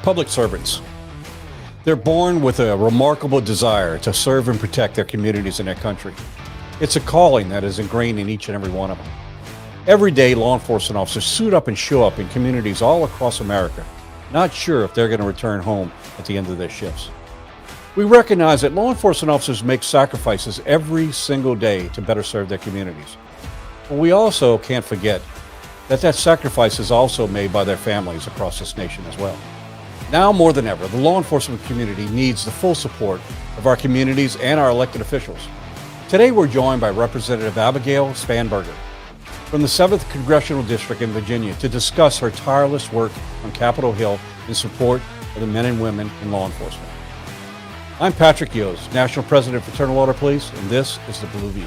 Public servants. They're born with a remarkable desire to serve and protect their communities and their country. It's a calling that is ingrained in each and every one of them. Every day, law enforcement officers suit up and show up in communities all across America, not sure if they're going to return home at the end of their shifts. We recognize that law enforcement officers make sacrifices every single day to better serve their communities. But we also can't forget that sacrifice is also made by their families across this nation as well. Now more than ever, the law enforcement community needs the full support of our communities and our elected officials. Today, we're joined by Representative Abigail Spanberger from the 7th Congressional District in Virginia to discuss her tireless work on Capitol Hill in support of the men and women in law enforcement. I'm Patrick Yost, National President of Fraternal Order Police, and this is the Blue View.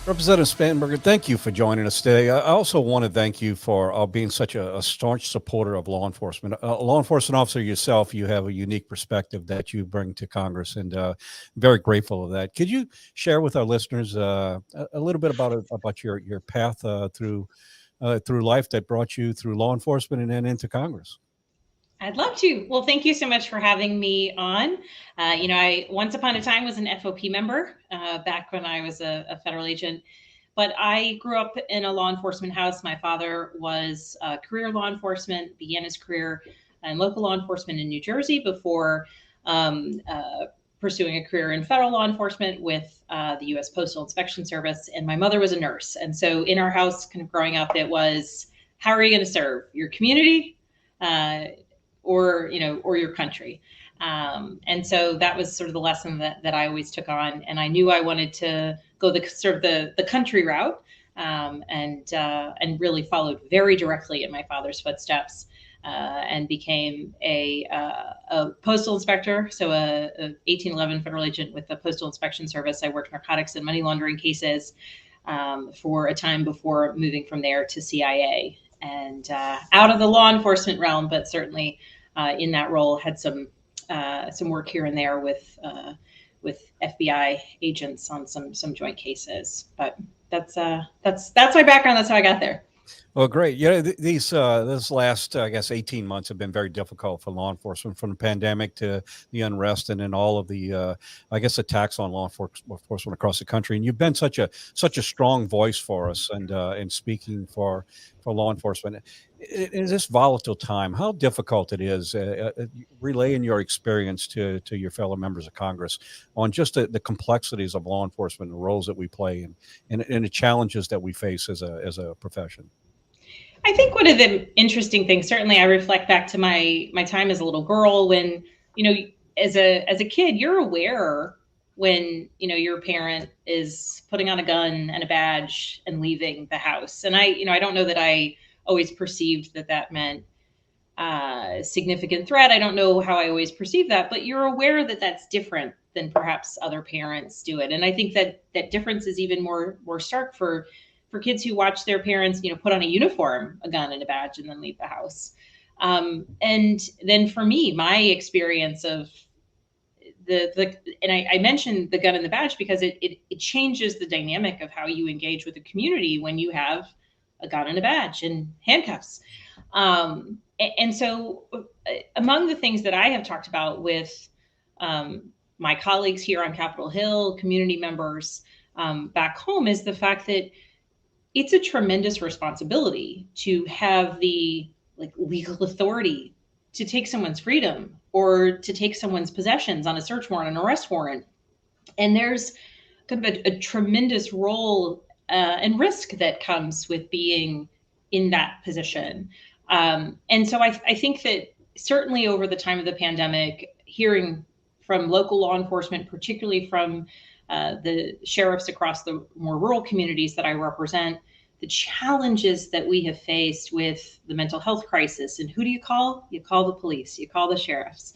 Representative Spanberger, thank you for joining us today. I also want to thank you for being such a staunch supporter of law enforcement. A law enforcement officer yourself, you have a unique perspective that you bring to Congress, and very grateful of that. Could you share with our listeners a little bit about your path through life that brought you through law enforcement and then into Congress? I'd love to. Well, thank you so much for having me on. I once upon a time was an FOP member back when I was a federal agent, but I grew up in a law enforcement house. My father was career law enforcement, began his career in local law enforcement in New Jersey before pursuing a career in federal law enforcement with the U.S. Postal Inspection Service. And my mother was a nurse. And so in our house, kind of growing up, it was, how are you going to serve your community? Or your country. And so that was sort of the lesson that I always took on. And I knew I wanted to go the country route and really followed very directly in my father's footsteps and became a postal inspector. So a 1811 federal agent with the Postal Inspection Service. I worked narcotics and money laundering cases for a time before moving from there to CIA and out of the law enforcement realm, but certainly in that role had some work here and there with FBI agents on some joint cases. But that's my background. That's how I got there. Well, great. Yeah, these last, I guess, 18 months have been very difficult for law enforcement, from the pandemic to the unrest, and then all of the, attacks on law enforcement across the country. And you've been such a strong voice for us, and speaking for law enforcement in this volatile time. How difficult it is relaying your experience to your fellow members of Congress on just the complexities of law enforcement and the roles that we play and the challenges that we face as a profession. I think one of the interesting things, certainly I reflect back to my time as a little girl when, as a kid, you're aware when, your parent is putting on a gun and a badge and leaving the house. And I don't know that I always perceived that meant significant threat. I don't know how I always perceived that, but you're aware that that's different than perhaps other parents do it. And I think that difference is even more stark for kids who watch their parents, put on a uniform, a gun and a badge, and then leave the house. And then for me, my experience of I mentioned the gun and the badge because it changes the dynamic of how you engage with the community when you have a gun and a badge and handcuffs. And so among the things that I have talked about with my colleagues here on Capitol Hill, community members back home, is the fact that it's a tremendous responsibility to have the legal authority to take someone's freedom or to take someone's possessions on a search warrant, an arrest warrant. And there's kind of a tremendous role and risk that comes with being in that position. And so I think that certainly over the time of the pandemic, hearing from local law enforcement, particularly from the sheriffs across the more rural communities that I represent, the challenges that we have faced with the mental health crisis. And who do you call? You call the police, you call the sheriffs.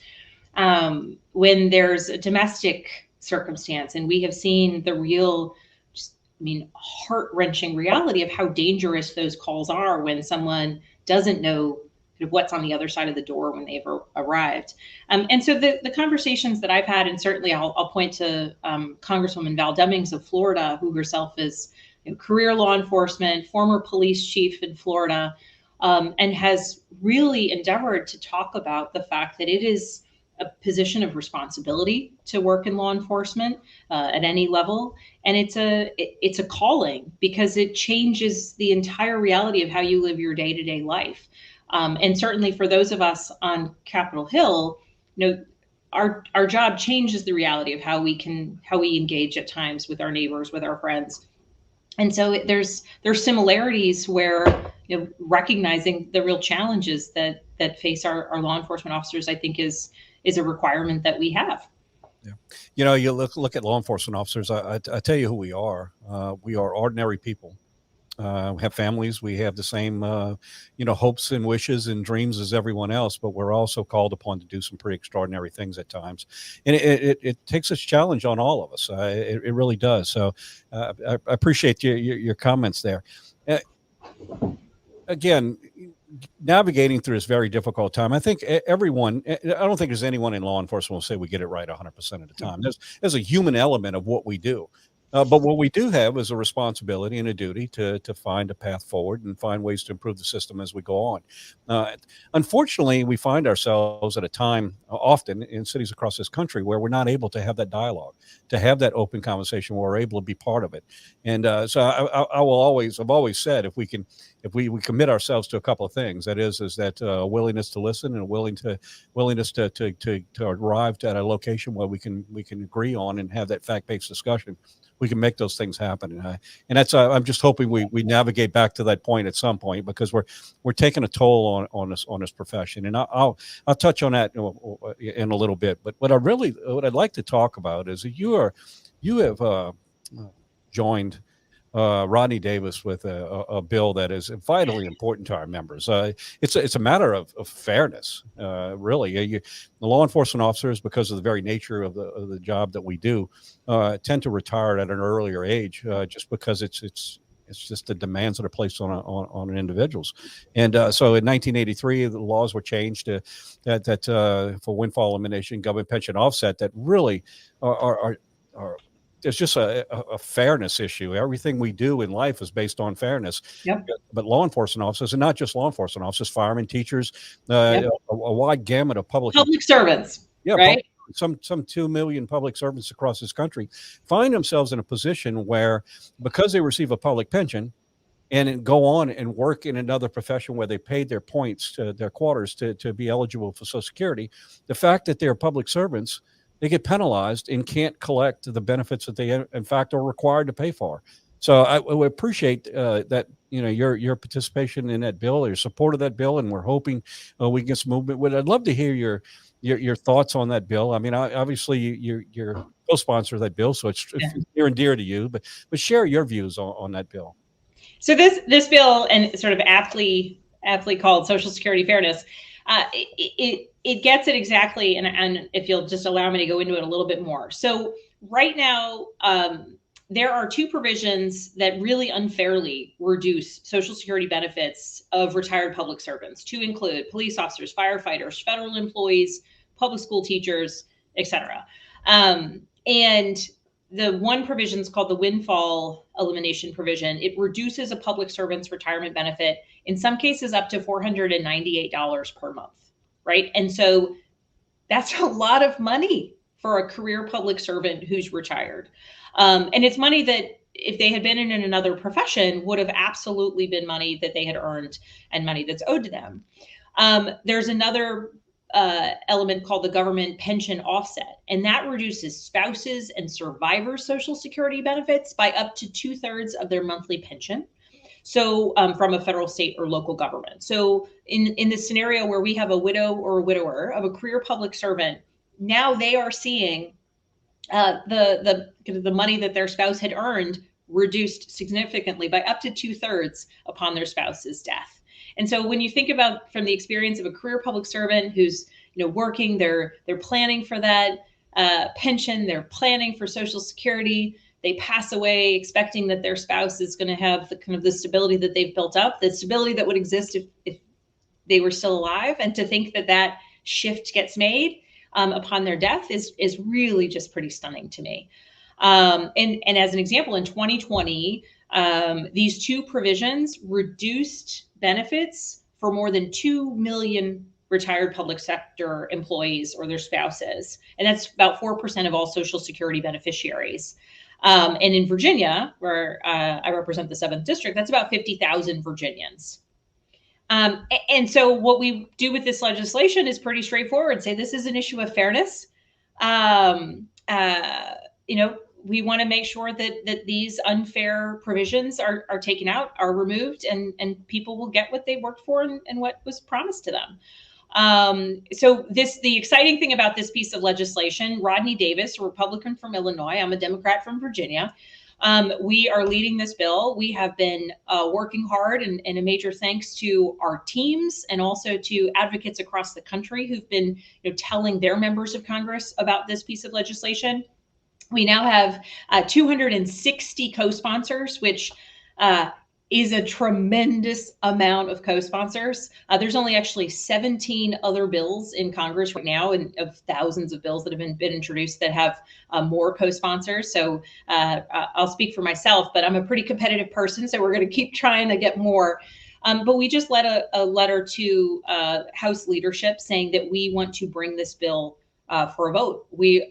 When there's a domestic circumstance, and we have seen the real, heart-wrenching reality of how dangerous those calls are when someone doesn't know what's on the other side of the door when they've arrived. And so the conversations that I've had, and certainly I'll point to Congresswoman Val Demings of Florida, who herself is career law enforcement, former police chief in Florida, and has really endeavored to talk about the fact that it is a position of responsibility to work in law enforcement at any level, and it's a calling because it changes the entire reality of how you live your day-to-day life. And certainly for those of us on Capitol Hill, our job changes the reality of how we engage at times with our neighbors, with our friends. And so there's similarities where, recognizing the real challenges that face our law enforcement officers, I think is a requirement that we have. Yeah. You look at law enforcement officers. I tell you who we are. We are ordinary people. We have families. We have the same, hopes and wishes and dreams as everyone else. But we're also called upon to do some pretty extraordinary things at times, and it takes a challenge on all of us. It really does. So I appreciate your comments there. Uh, Again, navigating through this very difficult time, I think everyone, I don't think there's anyone in law enforcement will say we get it right 100% of the time. There's a human element of what we do. But what we do have is a responsibility and a duty to find a path forward and find ways to improve the system as we go on. Unfortunately, we find ourselves at a time often in cities across this country where we're not able to have that dialogue, to have that open conversation where we're able to be part of it. And so I've always said, if we commit ourselves to a couple of things, that is that willingness to listen and willingness to arrive at a location where we can agree on and have that fact-based discussion, we can make those things happen. And that's I'm just hoping we navigate back to that point at some point, because we're taking a toll on this profession. And I'll touch on that in a little bit. But what I'd like to talk about is that you have joined Rodney Davis with a bill that is vitally important to our members. It's a matter of fairness, really. The law enforcement officers, because of the very nature of the job that we do, tend to retire at an earlier age, just because it's just the demands that are placed on individuals. And so in 1983, the laws were changed that for windfall elimination, government pension offset, that really are there's just a fairness issue. Everything we do in life is based on fairness. Yep. But law enforcement officers, and not just law enforcement officers, firemen, teachers, Yep. a wide gamut of public servants, right? Some 2 million public servants across this country find themselves in a position where, because they receive a public pension and go on and work in another profession where they paid their points, their quarters to be eligible for Social Security, the fact that they're public servants, they get penalized and can't collect the benefits that they in fact are required to pay for. So I would appreciate that, your participation in that bill, your support of that bill, and we're hoping we can get some movement. I'd love to hear your thoughts on that bill. I mean, obviously you're co-sponsor of that bill, so it's near and dear to you. But share your views on that bill. So this bill, and sort of aptly called Social Security Fairness, it gets it exactly, and if you'll just allow me to go into it a little bit more. So right now, there are two provisions that really unfairly reduce Social Security benefits of retired public servants, to include police officers, firefighters, federal employees, public school teachers, etc. And the one provision is called the windfall elimination provision. It reduces a public servant's retirement benefit, in some cases up to $498 per month, right? And so that's a lot of money for a career public servant who's retired. And it's money that, if they had been in another profession, would have absolutely been money that they had earned and money that's owed to them. There's another element called the government pension offset, and that reduces spouses and survivors' Social Security benefits by up to 2/3 of their monthly pension. So from a federal, state, or local government. So in the scenario where we have a widow or a widower of a career public servant, now they are seeing the money that their spouse had earned reduced significantly by up to 2/3 upon their spouse's death. And so when you think about, from the experience of a career public servant who's working, they're planning for that pension, they're planning for Social Security. They pass away expecting that their spouse is going to have the kind of the stability that they've built up, the stability that would exist if they were still alive. And to think that shift gets made upon their death is really just pretty stunning to me. And as an example, in 2020, these two provisions reduced benefits for more than 2 million retired public sector employees or their spouses. And that's about 4% of all Social Security beneficiaries. And in Virginia, where I represent the 7th District, that's about 50,000 Virginians. And so what we do with this legislation is pretty straightforward. Say this is an issue of fairness. We want to make sure that these unfair provisions are taken out, are removed, and people will get what they worked for and what was promised to them. So the exciting thing about this piece of legislation, Rodney Davis, a Republican from Illinois, I'm a Democrat from Virginia. We are leading this bill. We have been working hard, and a major thanks to our teams and also to advocates across the country who've been telling their members of Congress about this piece of legislation. We now have 260 co-sponsors, which is a tremendous amount of co-sponsors. There's only actually 17 other bills in Congress right now, and of thousands of bills that have been introduced that have more co-sponsors. So I'll speak for myself, but I'm a pretty competitive person, so we're going to keep trying to get more. But we just led a letter to House leadership saying that we want to bring this bill for a vote. We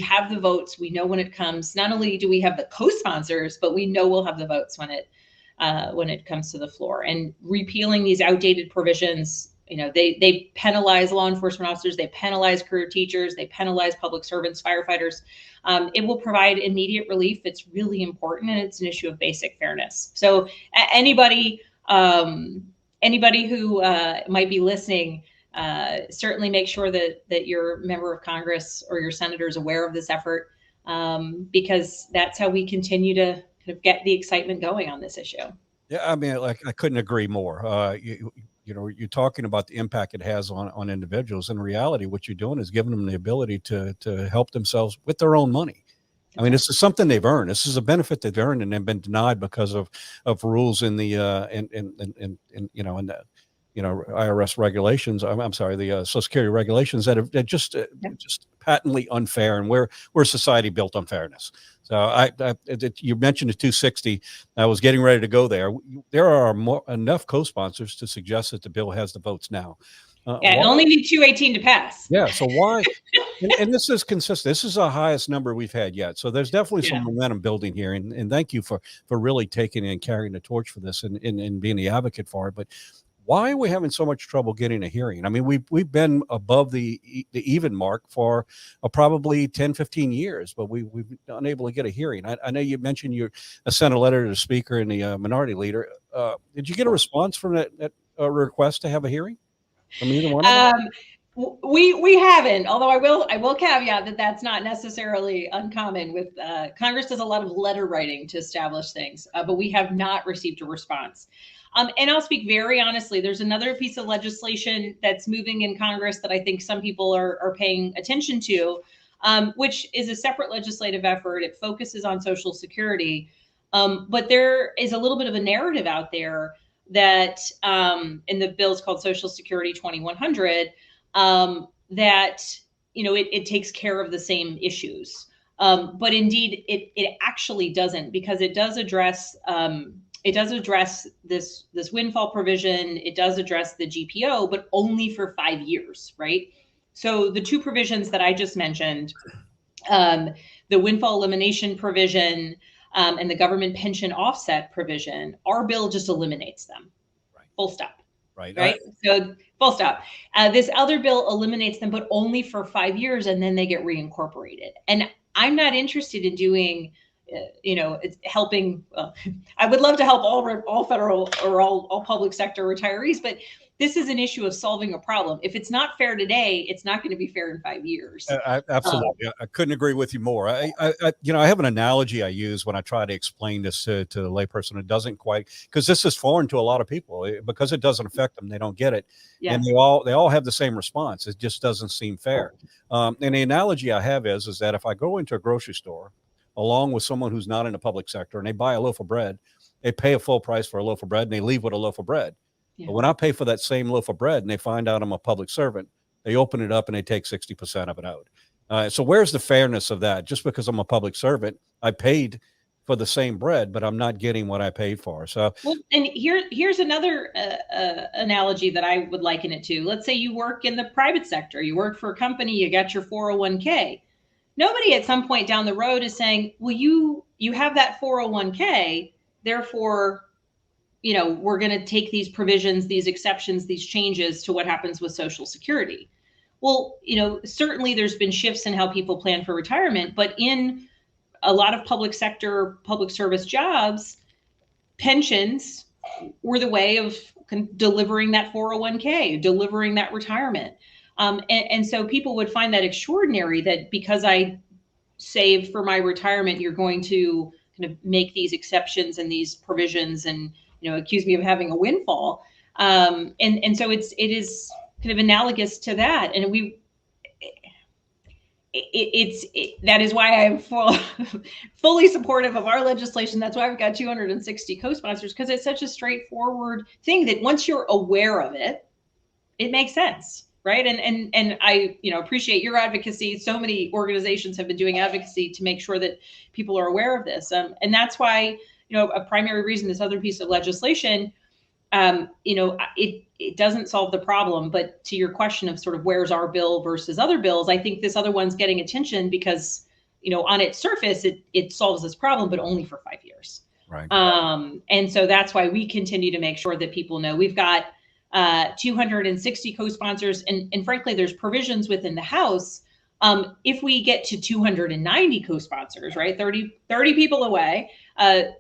have the votes. We know when it comes. Not only do we have the co-sponsors, but we know we'll have the votes when it comes to the floor. And repealing these outdated provisions, they penalize law enforcement officers, they penalize career teachers, they penalize public servants, firefighters. It will provide immediate relief. It's really important, and it's an issue of basic fairness. So anybody who might be listening, certainly make sure that your member of Congress or your senator is aware of this effort, because that's how we continue to kind of get the excitement going on this issue. Yeah, I mean, I couldn't agree more. You're talking about the impact it has on individuals. In reality, what you're doing is giving them the ability to help themselves with their own money. I mean, this is something they've earned. This is a benefit they've earned, and they've been denied because of rules in the IRS regulations. I'm sorry, the Social Security regulations that are just patently unfair, and we're a society built on fairness. So you mentioned the 260. I was getting ready to go there. There are enough co-sponsors to suggest that the bill has the votes now. It only need 218 to pass. Yeah. So why? and this is consistent. This is the highest number we've had yet. So there's definitely some momentum building here. And thank you for really taking and carrying the torch for this and being the advocate for it. But why are we having so much trouble getting a hearing? I mean, we've been above the even mark for probably 10, 15 years, but we've been unable to get a hearing. I know you mentioned you sent a letter to the speaker and the minority leader. Did you get a response from that request to have a hearing from either one of them? We haven't, although I will caveat that that's not necessarily uncommon. With Congress does a lot of letter writing to establish things, but we have not received a response. And I'll speak very honestly. There's another piece of legislation that's moving in Congress that I think some people are paying attention to, which is a separate legislative effort. It focuses on Social Security, but there is a little bit of a narrative out there that in the bill is called Social Security 2100. That it takes care of the same issues, but indeed it actually doesn't, because it does address this windfall provision. It does address the GPO, but only for 5 years, right? So the two provisions that I just mentioned, the windfall elimination provision and the government pension offset provision, our bill just eliminates them. Right. Full stop. Right. So full stop. This other bill eliminates them, but only for 5 years, and then they get reincorporated. And I'm not interested in doing, it's helping. I would love to help all federal or all public sector retirees, but this is an issue of solving a problem. If it's not fair today, it's not going to be fair in 5 years. Absolutely. I couldn't agree with you more. I have an analogy I use when I try to explain this to the layperson. It doesn't quite, because this is foreign to a lot of people. Because it doesn't affect them, they don't get it. Yeah. And they all have the same response. It just doesn't seem fair. And the analogy I have is that if I go into a grocery store along with someone who's not in the public sector and they buy a loaf of bread, they pay a full price for a loaf of bread and they leave with a loaf of bread. Yeah. But when I pay for that same loaf of bread and they find out I'm a public servant, they open it up and they take 60% of it out. So where's the fairness of that? Just because I'm a public servant, I paid for the same bread, but I'm not getting what I paid for. So, well, and here's another analogy that I would liken it to. Let's say you work in the private sector, you work for a company, you got your 401k. Nobody at some point down the road is saying, well, you have that 401k, therefore, we're going to take these provisions, these exceptions, these changes to what happens with Social Security. Well, certainly there's been shifts in how people plan for retirement, but in a lot of public sector, public service jobs, pensions were the way of delivering that 401k, delivering that retirement. And so people would find that extraordinary that because I saved for my retirement, you're going to kind of make these exceptions and these provisions and, accuse me of having a windfall. And so it is kind of analogous to that. And that is why I'm fully supportive of our legislation. That's why I've got 260 co-sponsors, because it's such a straightforward thing that once you're aware of it, it makes sense, right? And I appreciate your advocacy. So many organizations have been doing advocacy to make sure that people are aware of this, and that's why a primary reason this other piece of legislation, it doesn't solve the problem. But to your question of sort of where's our bill versus other bills, I think this other one's getting attention because, on its surface, it solves this problem, but only for 5 years. Right. And so that's why we continue to make sure that people know we've got 260 co-sponsors. And frankly, there's provisions within the House. If we get to 290 co-sponsors, right, 30 people away,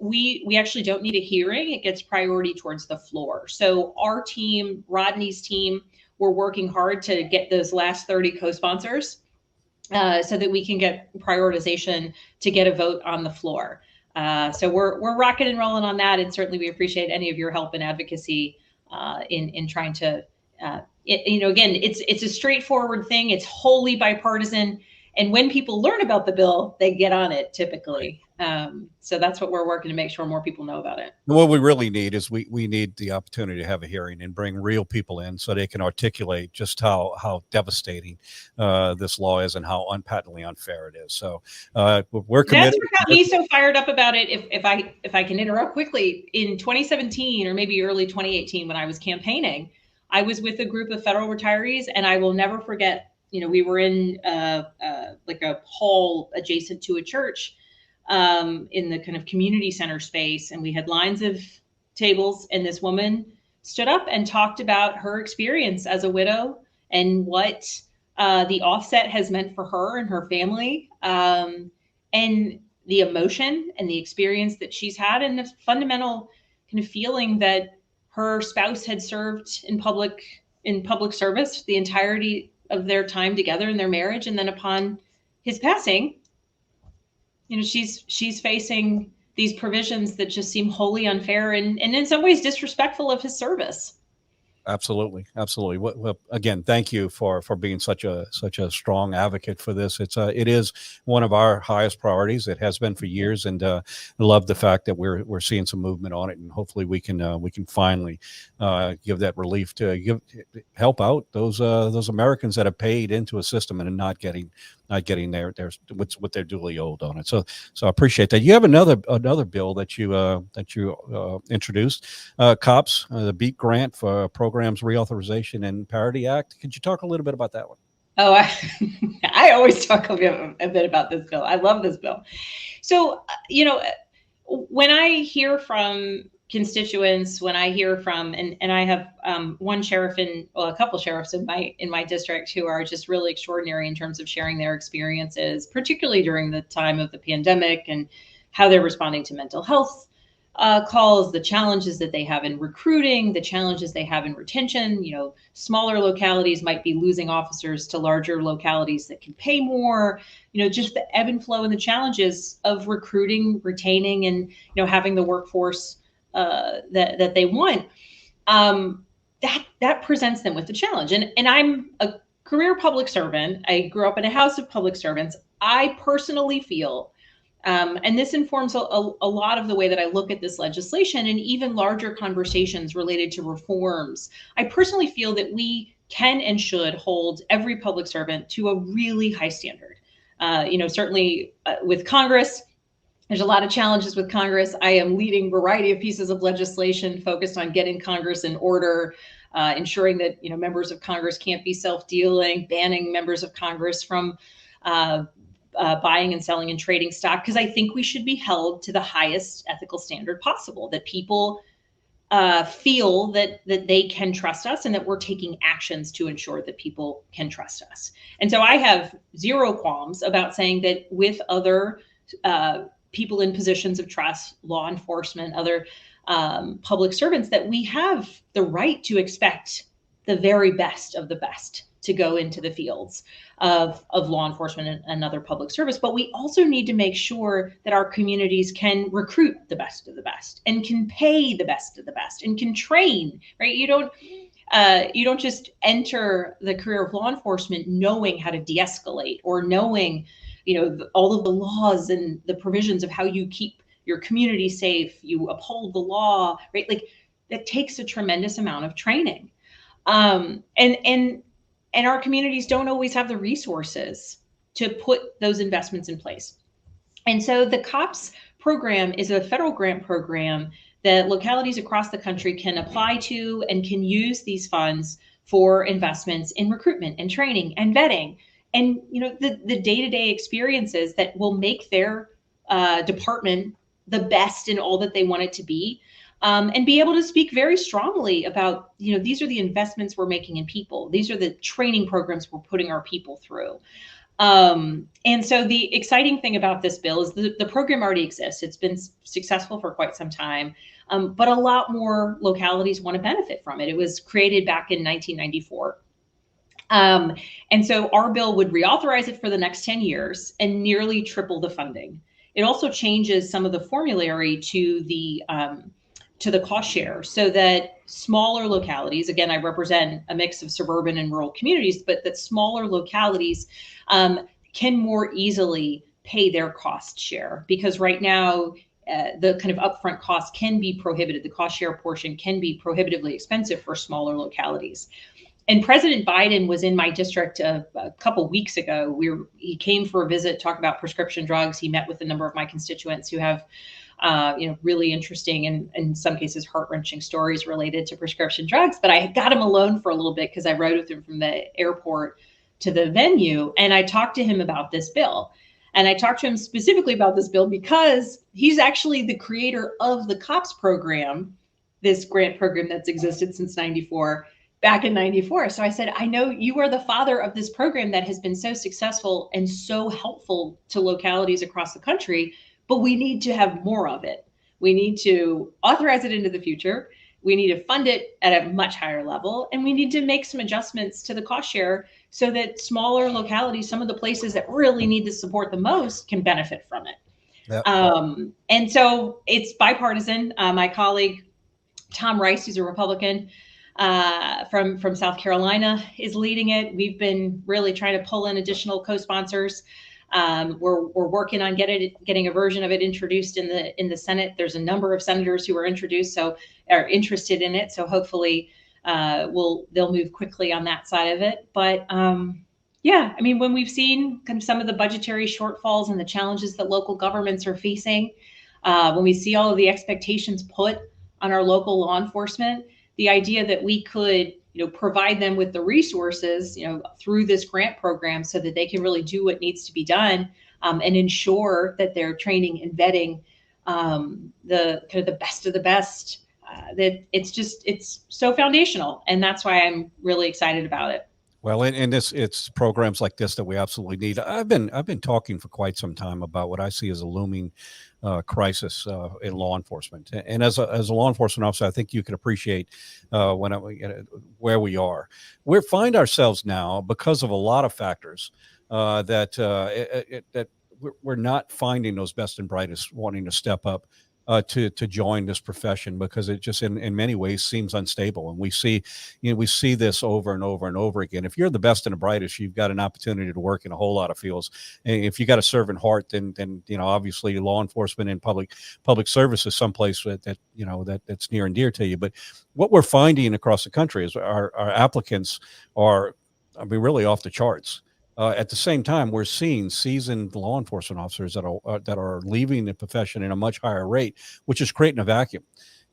we actually don't need a hearing. It gets priority towards the floor. So our team, Rodney's team, we're working hard to get those last 30 co-sponsors so that we can get prioritization to get a vote on the floor. So we're rocking and rolling on that. And certainly we appreciate any of your help and advocacy in trying to, again, it's a straightforward thing. It's wholly bipartisan. And when people learn about the bill, they get on it typically. So that's what we're working to make sure more people know about it. What we really need is we need the opportunity to have a hearing and bring real people in so they can articulate just how devastating this law is and how unpatently unfair it is. So we're committed. That's what got me so fired up about it. If I can interrupt quickly, in 2017 or maybe early 2018, when I was campaigning, I was with a group of federal retirees, and I will never forget. We were in like a hall adjacent to a church in the kind of community center space. And we had lines of tables, and this woman stood up and talked about her experience as a widow and what the offset has meant for her and her family, and the emotion and the experience that she's had, and the fundamental kind of feeling that her spouse had served in public service the entirety of their time together in their marriage. And then upon his passing, she's facing these provisions that just seem wholly unfair and in some ways disrespectful of his service. Absolutely. Well, again, thank you for being such a strong advocate for this. It is one of our highest priorities. It has been for years, and I love the fact that we're seeing some movement on it, and hopefully we can finally give that relief to help out those Americans that have paid into a system and are not getting their what they're duly owed on it. So I appreciate that. You have another bill that you introduced, COPS, the BEAT grant for Programs Reauthorization and Parity Act. Could you talk a little bit about that one? Oh, I always talk a bit about this bill. I love this bill. So, when I hear from constituents, when I hear from, and I have one sheriff a couple sheriffs in my district who are just really extraordinary in terms of sharing their experiences, particularly during the time of the pandemic, and how they're responding to mental health calls, the challenges that they have in recruiting, the challenges they have in retention. Smaller localities might be losing officers to larger localities that can pay more. Just the ebb and flow and the challenges of recruiting, retaining, and having the workforce that they want. That presents them with the challenge. And I'm a career public servant. I grew up in a house of public servants. I personally feel, and this informs a lot of the way that I look at this legislation and even larger conversations related to reforms. I personally feel that we can and should hold every public servant to a really high standard. Certainly with Congress, There's a lot of challenges with Congress. I am leading a variety of pieces of legislation focused on getting Congress in order, ensuring that members of Congress can't be self-dealing, banning members of Congress from buying and selling and trading stock, because I think we should be held to the highest ethical standard possible, that people feel that they can trust us and that we're taking actions to ensure that people can trust us. And so I have zero qualms about saying that with other people in positions of trust, law enforcement, other public servants, that we have the right to expect the very best of the best to go into the fields of law enforcement and other public service. But we also need to make sure that our communities can recruit the best of the best and can pay the best of the best and can train, right? You don't just enter the career of law enforcement knowing how to de-escalate or knowing, all of the laws and the provisions of how you keep your community safe, you uphold the law, right? Like, that takes a tremendous amount of training. And our communities don't always have the resources to put those investments in place. And so the COPS program is a federal grant program that localities across the country can apply to and can use these funds for investments in recruitment and training and vetting and the day-to-day experiences that will make their department the best in all that they want it to be. And be able to speak very strongly about, these are the investments we're making in people. These are the training programs we're putting our people through. And so the exciting thing about this bill is the program already exists. It's been successful for quite some time, but a lot more localities want to benefit from it. It was created back in 1994. And so our bill would reauthorize it for the next 10 years and nearly triple the funding. It also changes some of the formulary to the cost share so that smaller localities, again, I represent a mix of suburban and rural communities, but that smaller localities can more easily pay their cost share, because right now the kind of upfront cost can be prohibited. The cost share portion can be prohibitively expensive for smaller localities. And President Biden was in my district a couple weeks ago. He came for a visit, talk about prescription drugs. He met with a number of my constituents who have really interesting and in some cases heart-wrenching stories related to prescription drugs. But I got him alone for a little bit because I rode with him from the airport to the venue. And I talked to him about this bill. And I talked to him specifically about this bill because he's actually the creator of the COPS program, this grant program that's existed since back in 94. So I said, I know you are the father of this program that has been so successful and so helpful to localities across the country, but we need to have more of it. We need to authorize it into the future. We need to fund it at a much higher level. And we need to make some adjustments to the cost share so that smaller localities, some of the places that really need the support the most, can benefit from it. Yep. And so it's bipartisan. My colleague, Tom Rice, who's a Republican, from South Carolina, is leading it. We've been really trying to pull in additional co-sponsors. We're working on getting a version of it introduced in the Senate. There's a number of senators who are interested in it. So hopefully they'll move quickly on that side of it. But when we've seen kind of some of the budgetary shortfalls and the challenges that local governments are facing, when we see all of the expectations put on our local law enforcement, the idea that we could, provide them with the resources, through this grant program so that they can really do what needs to be done, and ensure that they're training and vetting the kind of the best of the best, that it's so foundational. And that's why I'm really excited about it. Well, and it's programs like this that we absolutely need. I've been talking for quite some time about what I see as a looming crisis in law enforcement. And as a law enforcement officer, I think you can appreciate where we are. We find ourselves now, because of a lot of factors, that we're not finding those best and brightest wanting to step up to join this profession, because it just in many ways seems unstable. And we see this over and over and over again. If you're the best and the brightest, you've got an opportunity to work in a whole lot of fields. And if you got a servant heart, then obviously law enforcement and public service is someplace that's near and dear to you. But what we're finding across the country is our applicants are really off the charts. At the same time, we're seeing seasoned law enforcement officers that are leaving the profession in a much higher rate, which is creating a vacuum.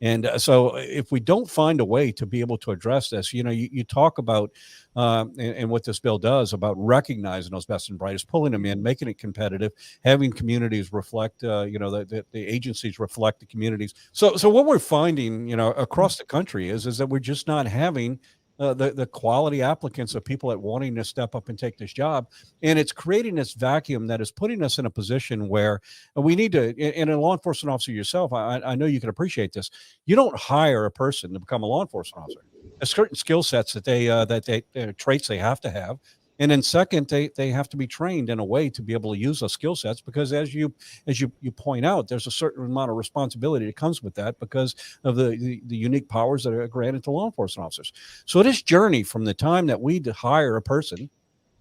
And so, if we don't find a way to be able to address this, you talk about, and what this bill does about recognizing those best and brightest, pulling them in, making it competitive, having communities reflect, the agencies reflect the communities. So what we're finding, across the country is that we're just not having the quality applicants of people that wanting to step up and take this job, and it's creating this vacuum that is putting us in a position where we need to. And a law enforcement officer yourself, I know you can appreciate this. You don't hire a person to become a law enforcement officer. There's certain skill sets that traits they have to have. And then second, they have to be trained in a way to be able to use those skill sets, because as you point out, there's a certain amount of responsibility that comes with that because of the unique powers that are granted to law enforcement officers. So this journey from the time that we hire a person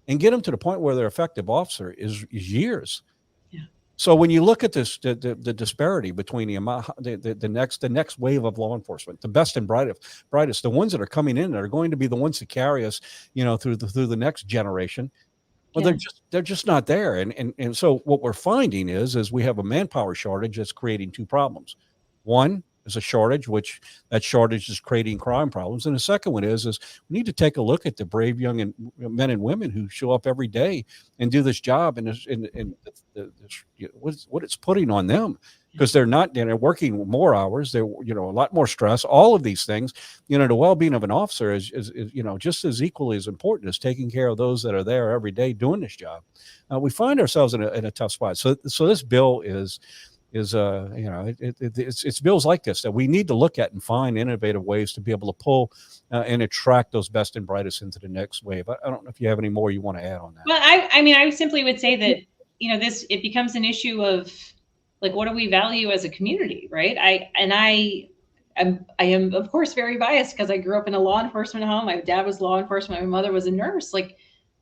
and get them to the point where they're effective officer is years. Yeah. So when you look at this, the disparity between the amount, the next wave of law enforcement, the best and brightest, the ones that are coming in that are going to be the ones to carry us, through the next generation. Well, Yeah. they're just not there, and so what we're finding is we have a manpower shortage that's creating two problems. One is a shortage, which that shortage is creating crime problems, and the second one is we need to take a look at the brave young and men and women who show up every day and do this job, and what it's putting on them, because they're working more hours, they're a lot more stress, all of these things. The well-being of an officer is just as equally as important as taking care of those that are there every day doing this job. We find ourselves in a tough spot. So this bill it's bills like this that we need to look at and find innovative ways to be able to pull and attract those best and brightest into the next wave. I don't know if you have any more you want to add on that. Well, I mean, I simply would say that, this, it becomes an issue of, like, what do we value as a community, right? I am of course very biased because I grew up in a law enforcement home. My dad was law enforcement. My mother was a nurse. Like,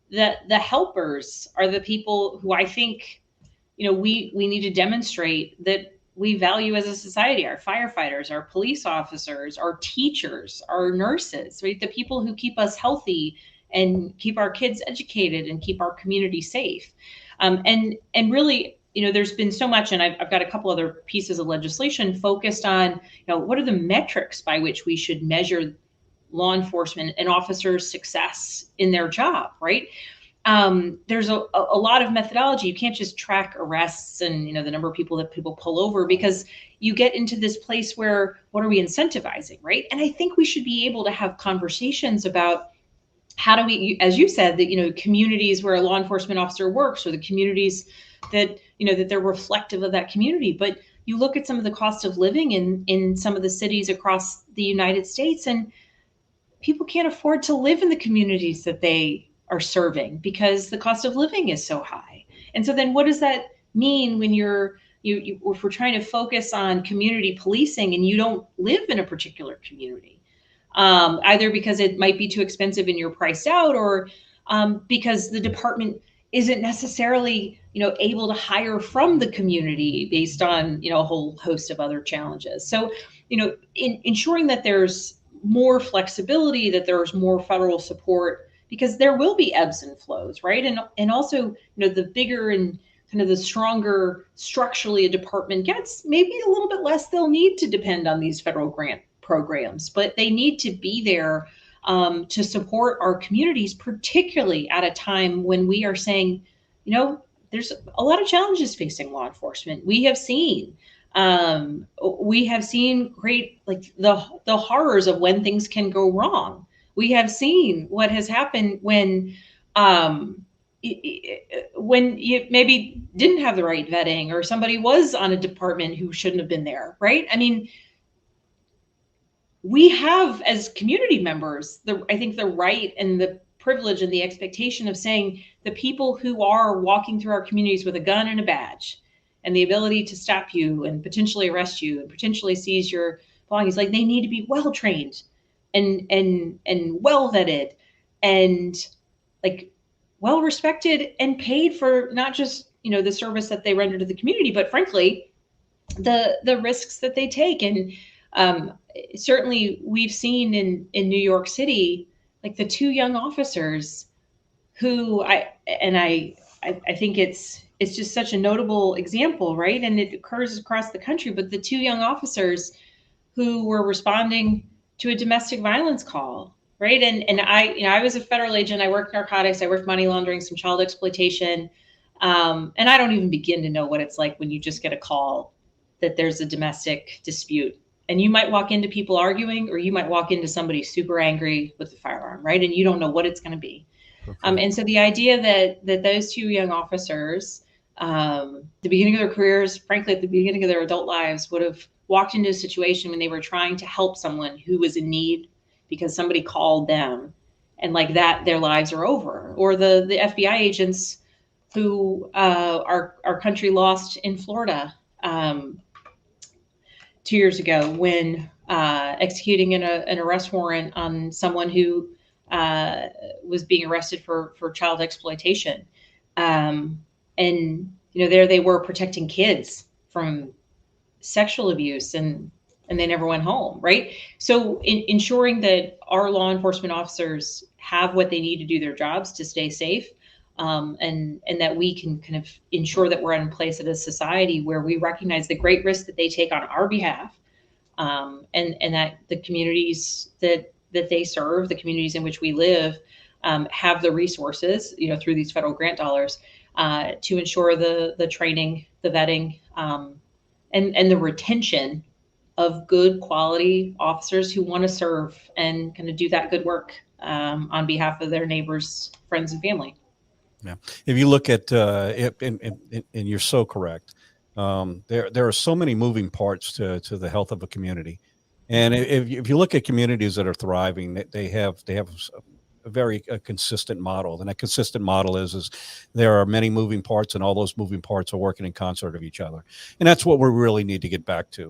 the helpers are the people who I think, we need to demonstrate that we value as a society: our firefighters, our police officers, our teachers, our nurses, right? The people who keep us healthy and keep our kids educated and keep our community safe. And really, there's been so much, and I've got a couple other pieces of legislation focused on, what are the metrics by which we should measure law enforcement and officers' success in their job, right? There's a lot of methodology. You can't just track arrests and, the number of people that people pull over, because you get into this place where, what are we incentivizing, right? And I think we should be able to have conversations about, how do we, as you said, that, communities where a law enforcement officer works, or the communities that, that they're reflective of that community. But you look at some of the cost of living in some of the cities across the United States, and people can't afford to live in the communities that they are serving because the cost of living is so high. And so then what does that mean when if we're trying to focus on community policing and you don't live in a particular community, either because it might be too expensive and you're priced out, or because the department isn't necessarily, able to hire from the community based on, a whole host of other challenges. So, ensuring that there's more flexibility, that there's more federal support, because there will be ebbs and flows, right? And also, the bigger and kind of the stronger structurally a department gets, maybe a little bit less they'll need to depend on these federal grant programs, but they need to be there to support our communities, particularly at a time when we are saying, there's a lot of challenges facing law enforcement. We have seen great, like, the horrors of when things can go wrong. We have seen what has happened when you maybe didn't have the right vetting, or somebody was on a department who shouldn't have been there, right? I mean, we have, as community members, I think the right and the privilege and the expectation of saying, the people who are walking through our communities with a gun and a badge and the ability to stop you and potentially arrest you and potentially seize your belongings, like, they need to be well trained and well vetted and, like, well respected and paid for, not just, the service that they render to the community, but frankly, the risks that they take. And certainly we've seen in New York City, like, the two young officers who I think it's just such a notable example, right? And it occurs across the country. But the two young officers who were responding to a domestic violence call, right? And I was a federal agent. I worked narcotics. I worked money laundering, some child exploitation, and I don't even begin to know what it's like when you just get a call that there's a domestic dispute. And you might walk into people arguing, or you might walk into somebody super angry with a firearm, right? And you don't know what it's going to be. Okay. And so the idea that those two young officers, the beginning of their careers, frankly, at the beginning of their adult lives, would have walked into a situation when they were trying to help someone who was in need because somebody called them, and like that, their lives are over. Or the FBI agents who our country lost in Florida 2 years ago when executing an arrest warrant on someone who was being arrested for child exploitation. And there they were protecting kids from sexual abuse, and they never went home, right? So ensuring that our law enforcement officers have what they need to do their jobs to stay safe, and that we can kind of ensure that we're in place as a society where we recognize the great risk that they take on our behalf, and that the communities that they serve, the communities in which we live, have the resources, through these federal grant dollars, to ensure the training, the vetting, and the retention of good quality officers who want to serve and kind of do that good work, on behalf of their neighbors, friends, and family. Yeah. If you look at it, and you're so correct, there are so many moving parts to the health of a community, and if you look at communities that are thriving, they have a very consistent model, and that consistent model is there are many moving parts, and all those moving parts are working in concert of each other, and that's what we really need to get back to.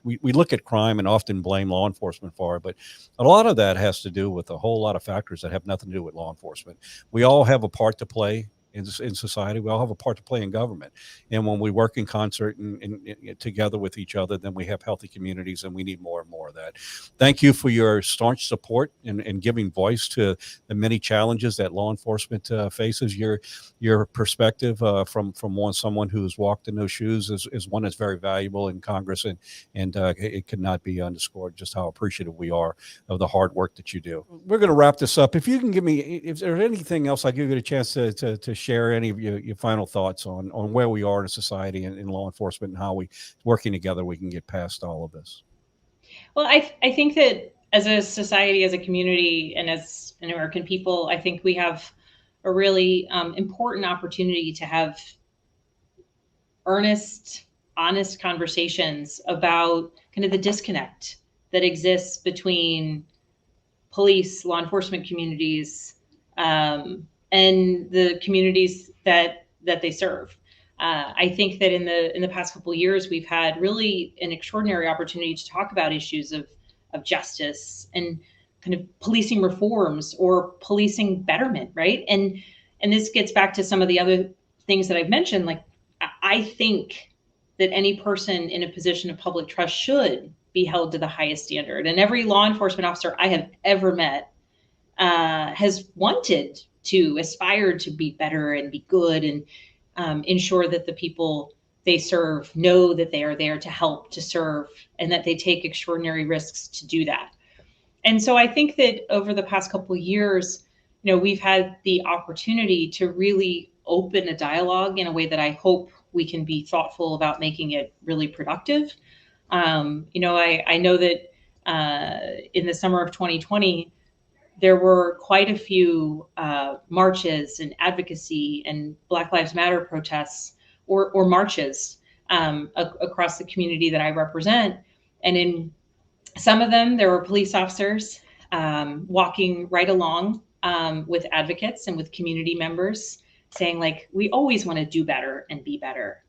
We look at crime and often blame law enforcement for it, but a lot of that has to do with a whole lot of factors that have nothing to do with law enforcement. We all have a part to play in society. We all have a part to play in government. And when we work in concert and together with each other, then we have healthy communities, and we need more and more of that. Thank you for your staunch support and giving voice to the many challenges that law enforcement faces. Your perspective from someone who's walked in those shoes is one that's very valuable in Congress, and it could not be underscored just how appreciative we are of the hard work that you do. We're going to wrap this up. If you can give me, if there's anything else, I'll give you a chance to share any of your final thoughts on where we are in society and in law enforcement, and how we, working together, we can get past all of this. Well, I think that as a society, as a community, and as an American people, I think we have a really important opportunity to have earnest, honest conversations about kind of the disconnect that exists between police, law enforcement communities, and the communities that they serve. I think that in the past couple of years, we've had really an extraordinary opportunity to talk about issues of justice and kind of policing reforms or policing betterment, right? And this gets back to some of the other things that I've mentioned. Like, I think that any person in a position of public trust should be held to the highest standard. And every law enforcement officer I have ever met has wanted to aspire to be better and be good, and ensure that the people they serve know that they are there to help, to serve, and that they take extraordinary risks to do that. And so I think that over the past couple of years, we've had the opportunity to really open a dialogue in a way that I hope we can be thoughtful about making it really productive. I know that in the summer of 2020, there were quite a few marches and advocacy and Black Lives Matter protests or marches across the community that I represent. And in some of them, there were police officers walking right along with advocates and with community members, saying, like, we always want to do better and be better.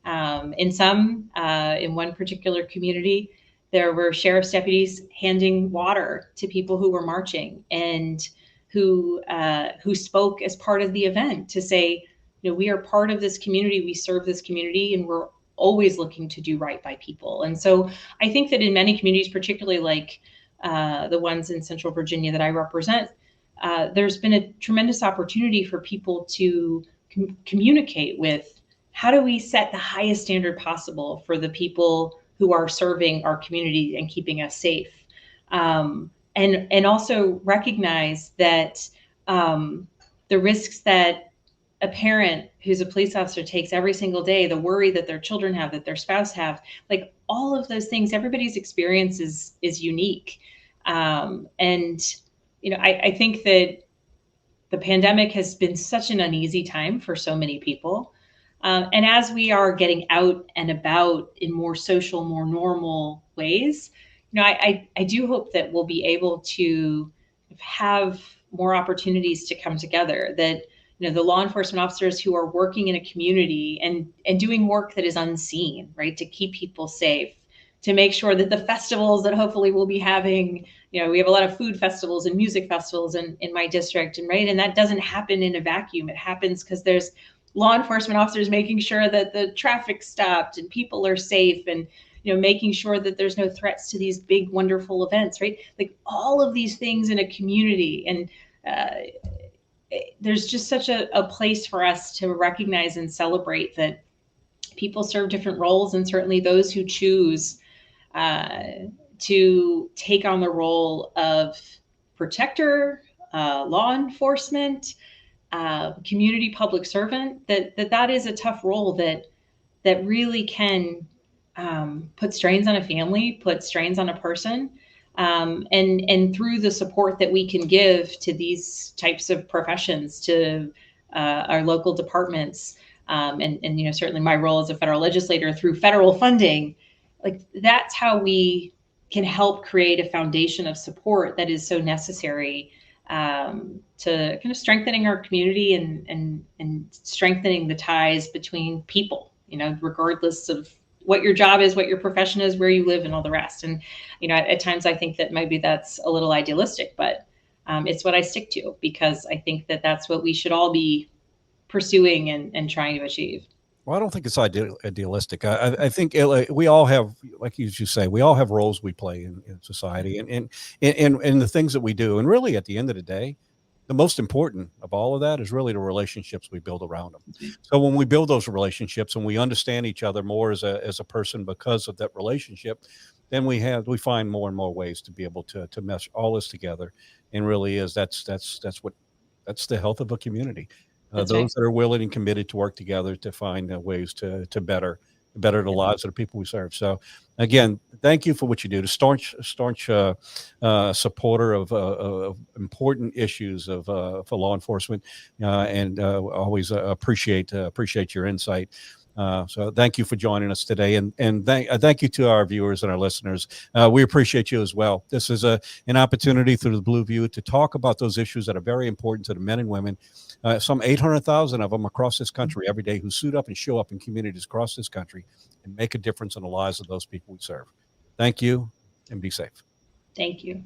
In one particular community, there were sheriff's deputies handing water to people who were marching, and who spoke as part of the event to say, we are part of this community, we serve this community, and we're always looking to do right by people. And so I think that in many communities, particularly like the ones in Central Virginia that I represent, there's been a tremendous opportunity for people to communicate with how do we set the highest standard possible for the people who are serving our community and keeping us safe. And also recognize that the risks that a parent who's a police officer takes every single day, the worry that their children have, that their spouse have, like all of those things, everybody's experience is unique. And, I think that the pandemic has been such an uneasy time for so many people. And as we are getting out and about in more social, more normal ways, I do hope that we'll be able to have more opportunities to come together, that the law enforcement officers who are working in a community and doing work that is unseen, right, to keep people safe, to make sure that the festivals that hopefully we'll be having, we have a lot of food festivals and music festivals in my district, and that doesn't happen in a vacuum. It happens because there's law enforcement officers making sure that the traffic's stopped and people are safe, and making sure that there's no threats to these big, wonderful events, right? Like all of these things in a community. And there's just such a place for us to recognize and celebrate that people serve different roles, and certainly those who choose to take on the role of protector, law enforcement, community public servant, that is a tough role that really can put strains on a family, put strains on a person. And through the support that we can give to these types of professions, to our local departments, and certainly my role as a federal legislator through federal funding, like that's how we can help create a foundation of support that is so necessary to kind of strengthening our community and strengthening the ties between people, regardless of what your job is, what your profession is, where you live, and all the rest. And, at times I think that maybe that's a little idealistic, but it's what I stick to, because I think that that's what we should all be pursuing and trying to achieve. Well, I don't think it's idealistic. I think we all have, like you say, we all have roles we play in society and the things that we do. And really, at the end of the day, the most important of all of that is really the relationships we build around them. So when we build those relationships and we understand each other more as a person because of that relationship, then we find more and more ways to be able to mesh all this together. And really that's the health of a community. Those right. that are willing and committed to work together to find ways to better the lives of the people we serve. So again, thank you for what you do. The staunch supporter of important issues for law enforcement, and always appreciate your insight. So thank you for joining us today, and thank you to our viewers and our listeners. We appreciate you as well. This is an opportunity through the Blue View to talk about those issues that are very important to the men and women, some 800,000 of them across this country every day, who suit up and show up in communities across this country and make a difference in the lives of those people we serve. Thank you, and be safe. Thank you.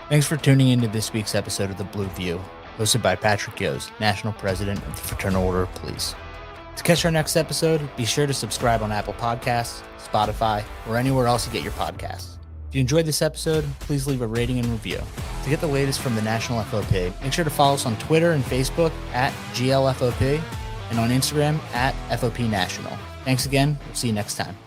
Thanks for tuning into this week's episode of The Blue View, hosted by Patrick Yost, National President of the Fraternal Order of Police. To catch our next episode, be sure to subscribe on Apple Podcasts, Spotify, or anywhere else you get your podcasts. If you enjoyed this episode, please leave a rating and review. To get the latest from the National FOP, make sure to follow us on Twitter and Facebook at GLFOP and on Instagram at FOP National. Thanks again. We'll see you next time.